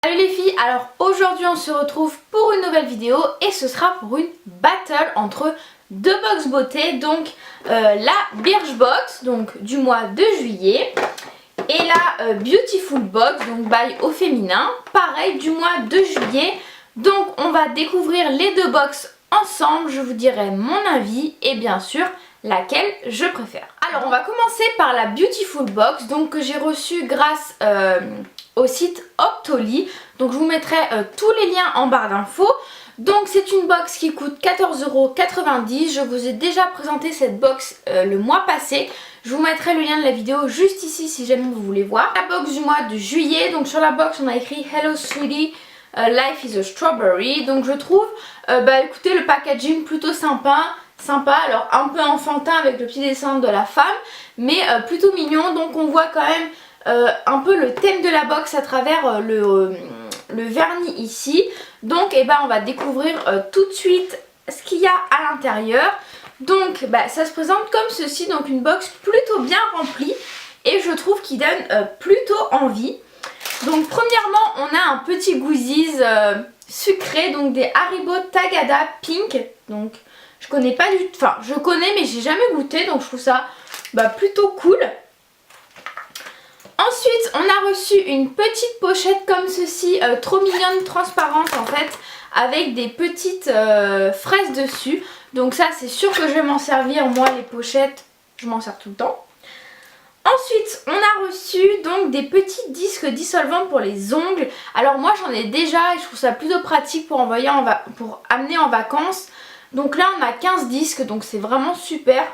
Salut les filles, alors aujourd'hui on se retrouve pour une nouvelle vidéo et ce sera pour une battle entre deux box beauté, donc la Birchbox donc du mois de juillet et la Beautiful Box donc by au féminin, pareil du mois de juillet. Donc on va découvrir les deux box ensemble, je vous dirai mon avis et bien sûr laquelle je préfère. Alors on va commencer par la Beautiful Box donc que j'ai reçue grâce au site Optoly. Donc je vous mettrai tous les liens en barre d'infos. Donc c'est une box qui coûte 14,90 €. Je vous ai déjà présenté cette box le mois passé. Je vous mettrai le lien de la vidéo juste ici si jamais vous voulez voir. La box du mois de juillet, donc sur la box on a écrit Hello Sweetie, Life is a Strawberry. Donc je trouve, écoutez, le packaging plutôt sympa, alors un peu enfantin avec le petit dessin de la femme, mais plutôt mignon. Donc on voit quand même un peu le thème de la box à travers le vernis ici. Donc on va découvrir tout de suite ce qu'il y a à l'intérieur. Donc ça se présente comme ceci, donc une box plutôt bien remplie et je trouve qu'il donne plutôt envie. Donc premièrement on a un petit goodies sucré, donc des Haribo Tagada Pink. Donc je connais pas du tout, enfin je connais mais j'ai jamais goûté, donc je trouve ça plutôt cool. Ensuite on a reçu une petite pochette comme ceci, trop mignonne, transparente en fait, avec des petites fraises dessus. Donc ça c'est sûr que je vais m'en servir, moi les pochettes je m'en sers tout le temps. Ensuite on a reçu donc des petits disques dissolvants pour les ongles. Alors moi j'en ai déjà et je trouve ça plutôt pratique pour amener en vacances. Donc là on a 15 disques, donc c'est vraiment super.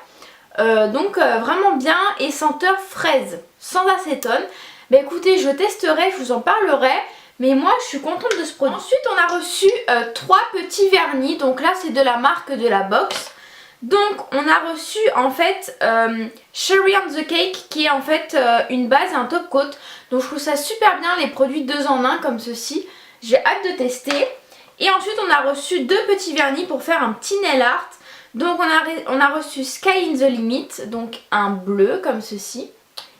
Vraiment bien, et senteur fraise sans acétone. Écoutez, je testerai, je vous en parlerai, mais moi je suis contente de ce produit. Ensuite on a reçu 3 petits vernis, donc là c'est de la marque de la box. Donc on a reçu en fait Cherry on the Cake, qui est en fait une base et un top coat. Donc je trouve ça super bien, les produits 2 en 1 comme ceci. J'ai hâte de tester. Et ensuite on a reçu 2 petits vernis pour faire un petit nail art. Donc on a reçu Sky in the Limit, donc un bleu comme ceci,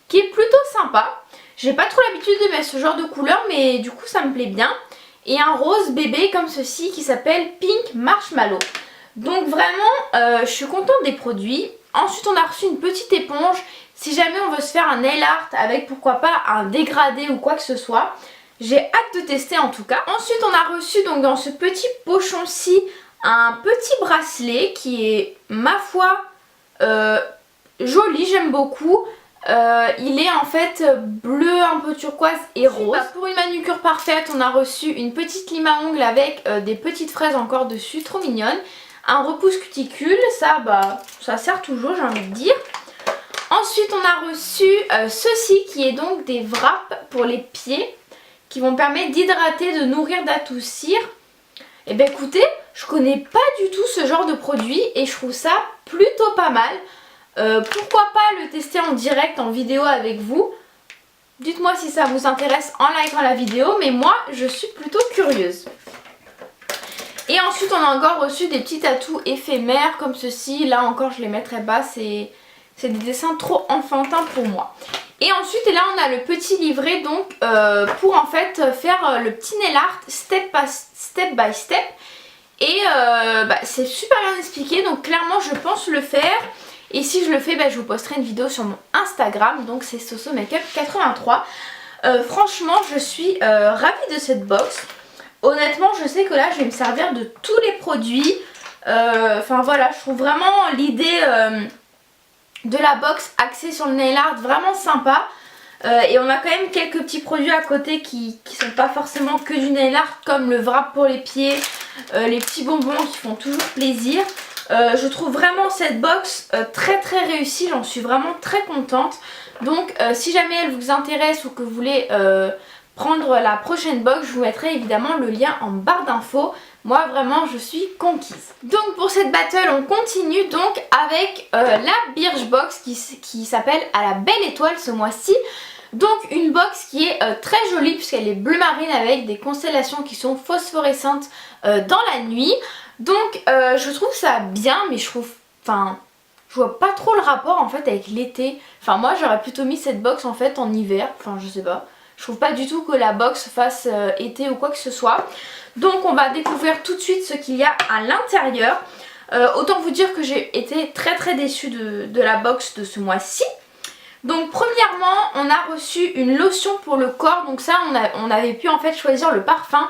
qui est plutôt sympa. J'ai pas trop l'habitude de mettre ce genre de couleur, mais du coup ça me plaît bien. Et un rose bébé comme ceci qui s'appelle Pink Marshmallow. Donc vraiment je suis contente des produits. Ensuite on a reçu une petite éponge si jamais on veut se faire un nail art avec pourquoi pas un dégradé ou quoi que ce soit. J'ai hâte de tester en tout cas. Ensuite on a reçu donc dans ce petit pochon-ci un petit bracelet qui est, ma foi, joli, j'aime beaucoup. Il est en fait bleu, un peu turquoise et rose. Pour une manucure parfaite, on a reçu une petite lime à ongles avec des petites fraises encore dessus, trop mignonne. Un repousse cuticule, ça sert toujours, j'ai envie de dire. Ensuite, on a reçu ceci qui est donc des wraps pour les pieds qui vont permettre d'hydrater, de nourrir, d'adoucir. Et écoutez, je connais pas du tout ce genre de produit et je trouve ça plutôt pas mal. Pourquoi pas le tester en direct, en vidéo avec vous. Dites-moi si ça vous intéresse en likant la vidéo, mais moi je suis plutôt curieuse. Et ensuite on a encore reçu des petits tatous éphémères comme ceci. Là encore je les mettrai pas, c'est des dessins trop enfantins pour moi. Et ensuite là on a le petit livret donc pour en fait faire le petit nail art step by step. Et c'est super bien expliqué, donc clairement je pense le faire. Et si je le fais, je vous posterai une vidéo sur mon Instagram, donc c'est Soso Makeup 83. Franchement je suis ravie de cette box. Honnêtement je sais que là je vais me servir de tous les produits. Enfin voilà, je trouve vraiment l'idée de la box axée sur le nail art vraiment sympa. Et on a quand même quelques petits produits à côté qui sont pas forcément que du nail art, comme le wrap pour les pieds, les petits bonbons qui font toujours plaisir. Je trouve vraiment cette box très réussie, j'en suis vraiment très contente. Donc si jamais elle vous intéresse ou que vous voulez prendre la prochaine box, je vous mettrai évidemment le lien en barre d'infos. Moi vraiment je suis conquise. Donc pour cette battle on continue donc avec la Birchbox qui s'appelle À la belle étoile ce mois-ci. Donc une box qui est très jolie puisqu'elle est bleu marine avec des constellations qui sont phosphorescentes dans la nuit. Donc je trouve ça bien, mais je vois pas trop le rapport en fait avec l'été. Enfin moi j'aurais plutôt mis cette box en fait en hiver, enfin je sais pas. Je trouve pas du tout que la box fasse été ou quoi que ce soit. Donc on va découvrir tout de suite ce qu'il y a à l'intérieur. Autant vous dire que j'ai été très déçue de la box de ce mois-ci. Donc premièrement on a reçu une lotion pour le corps. Donc ça on avait pu en fait choisir le parfum.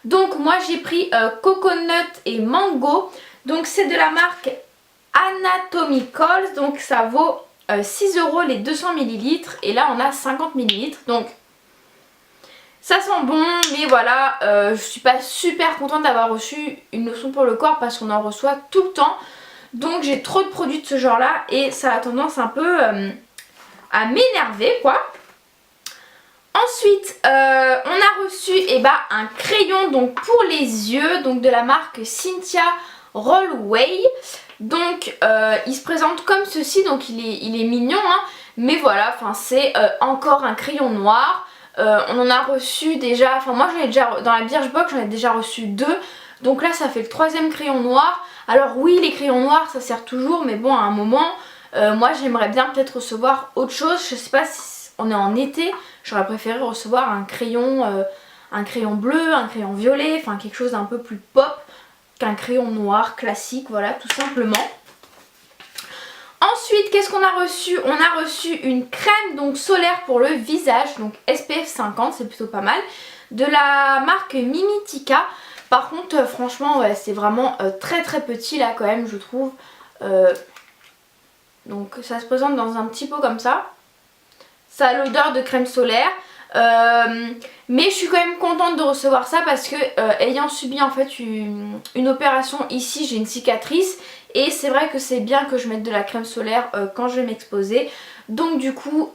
Donc moi j'ai pris Coconut et Mango. Donc c'est de la marque Anatomicals. Donc ça vaut 6 € les 200 ml. Et là on a 50 ml. Donc ça sent bon, mais voilà, je suis pas super contente d'avoir reçu une lotion pour le corps parce qu'on en reçoit tout le temps. Donc j'ai trop de produits de ce genre là et ça a tendance un peu à m'énerver quoi. Ensuite on a reçu un crayon donc pour les yeux, donc de la marque Cynthia Rollway. Donc il se présente comme ceci, donc il est mignon hein, mais voilà, c'est encore un crayon noir. On en a reçu déjà, enfin moi j'en ai déjà, dans la Birchbox j'en ai déjà reçu 2. Donc là ça fait le 3e crayon noir. Alors oui les crayons noirs ça sert toujours, mais bon à un moment moi j'aimerais bien peut-être recevoir autre chose. Je sais pas si on est en été, j'aurais préféré recevoir un crayon bleu, un crayon violet, enfin quelque chose d'un peu plus pop qu'un crayon noir classique, voilà tout simplement. Ensuite, qu'est-ce qu'on a reçu? On a reçu une crème donc solaire pour le visage, donc SPF 50, c'est plutôt pas mal, de la marque Mimitica. Par contre, franchement, ouais, c'est vraiment très petit là quand même, je trouve. Donc ça se présente dans un petit pot comme ça. Ça a l'odeur de crème solaire. Mais je suis quand même contente de recevoir ça parce que ayant subi en fait une opération ici, j'ai une cicatrice. Et c'est vrai que c'est bien que je mette de la crème solaire quand je vais m'exposer. Donc du coup,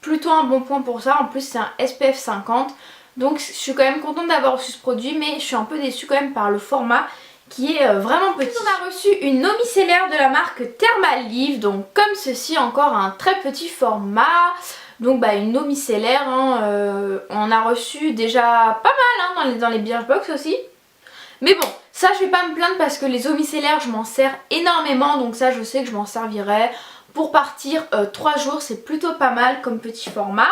plutôt un bon point pour ça. En plus c'est un SPF 50. Donc je suis quand même contente d'avoir reçu ce produit. Mais je suis un peu déçue quand même par le format qui est vraiment petit. On a reçu une eau micellaire de la marque Thermalive. Donc comme ceci, encore un très petit format. Donc une eau micellaire, hein, on a reçu déjà pas mal hein, dans les Birchbox aussi. Mais bon, ça je vais pas me plaindre parce que les eaux micellaires je m'en sers énormément. Donc ça je sais que je m'en servirai pour partir 3 jours, c'est plutôt pas mal comme petit format.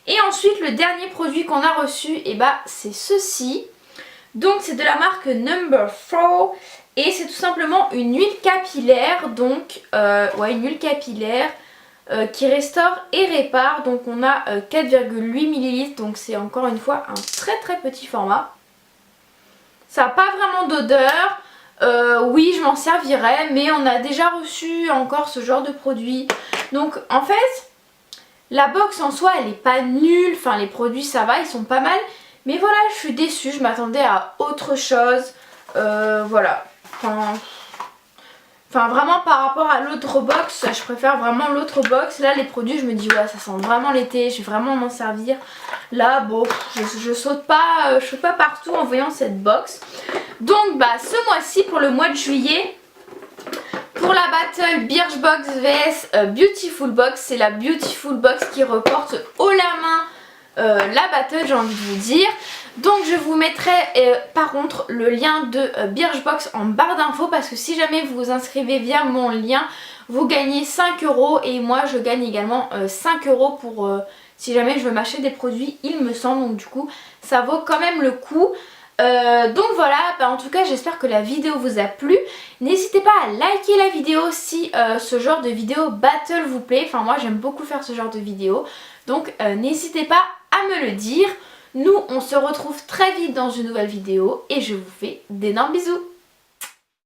Et ensuite le dernier produit qu'on a reçu, c'est ceci. Donc c'est de la marque Number 4 et c'est tout simplement une huile capillaire. Donc une huile capillaire qui restaure et répare. Donc on a 4,8 ml, donc c'est encore une fois un très petit format. Ça n'a pas vraiment d'odeur. Oui je m'en servirai, mais on a déjà reçu encore ce genre de produit. Donc en fait la box en soi elle est pas nulle, enfin les produits ça va, ils sont pas mal. Mais voilà, je suis déçue, je m'attendais à autre chose. Voilà. Enfin vraiment par rapport à l'autre box, je préfère vraiment l'autre box. Là les produits je me dis ouais ça sent vraiment l'été, je vais vraiment m'en servir. Là bon je saute pas partout en voyant cette box. Donc ce mois-ci pour le mois de juillet, pour la battle Birchbox vs Beautiful Box, c'est la Beautiful Box qui reporte haut la main la battle, j'ai envie de vous dire. Donc je vous mettrai par contre le lien de Birchbox en barre d'infos parce que si jamais vous vous inscrivez via mon lien, vous gagnez 5 € et moi je gagne également 5 € pour si jamais je veux m'acheter des produits, il me semble. Donc du coup ça vaut quand même le coup. Donc voilà, en tout cas j'espère que la vidéo vous a plu. N'hésitez pas à liker la vidéo si ce genre de vidéo battle vous plaît. Enfin moi j'aime beaucoup faire ce genre de vidéo. Donc n'hésitez pas à me le dire. Nous on se retrouve très vite dans une nouvelle vidéo et je vous fais d'énormes bisous.